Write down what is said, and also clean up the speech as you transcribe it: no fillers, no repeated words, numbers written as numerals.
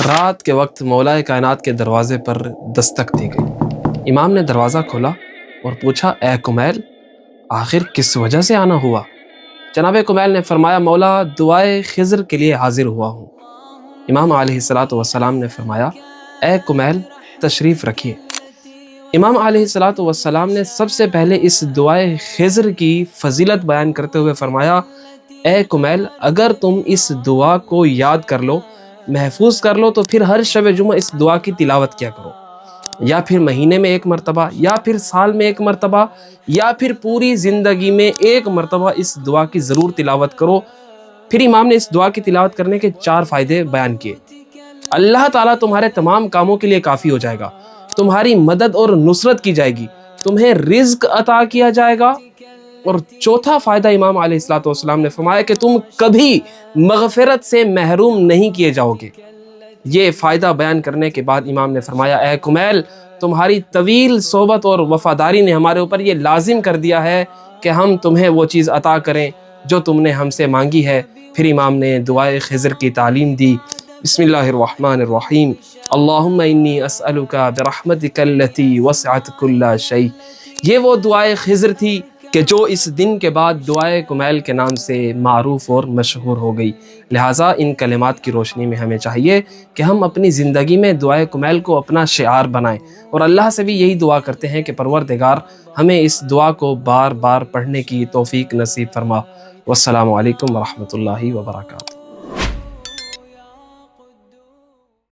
رات کے وقت مولا کائنات کے دروازے پر دستک دی گئی۔ امام نے دروازہ کھولا اور پوچھا، اے کمیل، آخر کس وجہ سے آنا ہوا؟ جناب کمیل نے فرمایا، مولا، دعائے خضر کے لیے حاضر ہوا ہوں۔ امام علیہ السلام نے فرمایا، اے کمیل، تشریف رکھیے۔ امام علیہ السلام نے سب سے پہلے اس دعائے خضر کی فضیلت بیان کرتے ہوئے فرمایا، اے کمیل، اگر تم اس دعا کو یاد کر لو، محفوظ کر لو، تو پھر ہر شب جمعہ اس دعا کی تلاوت کیا کرو، یا پھر مہینے میں ایک مرتبہ، یا پھر سال میں ایک مرتبہ، یا پھر پوری زندگی میں ایک مرتبہ اس دعا کی ضرور تلاوت کرو۔ پھر امام نے اس دعا کی تلاوت کرنے کے 4 فائدے بیان کیے۔ اللہ تعالیٰ تمہارے تمام کاموں کے لیے کافی ہو جائے گا، تمہاری مدد اور نصرت کی جائے گی، تمہیں رزق عطا کیا جائے گا، اور چوتھا فائدہ امام علیہ السلام نے فرمایا کہ تم کبھی مغفرت سے محروم نہیں کیے جاؤ گے۔ یہ فائدہ بیان کرنے کے بعد امام نے فرمایا، اے کمیل، تمہاری طویل صحبت اور وفاداری نے ہمارے اوپر یہ لازم کر دیا ہے کہ ہم تمہیں وہ چیز عطا کریں جو تم نے ہم سے مانگی ہے۔ پھر امام نے دعائے خضر کی تعلیم دی۔ بسم اللہ الرحمن الرحیم، اللہم انی اسألک برحمتک التی وسعت کل شیء۔ یہ وہ دعائے خضر تھی کہ جو اس دن کے بعد دعائے کمیل کے نام سے معروف اور مشہور ہو گئی۔ لہٰذا ان کلمات کی روشنی میں ہمیں چاہیے کہ ہم اپنی زندگی میں دعائے کمیل کو اپنا شعار بنائیں، اور اللہ سے بھی یہی دعا کرتے ہیں کہ پروردگار ہمیں اس دعا کو بار بار پڑھنے کی توفیق نصیب فرما۔ والسلام علیکم ورحمۃ اللہ وبرکاتہ۔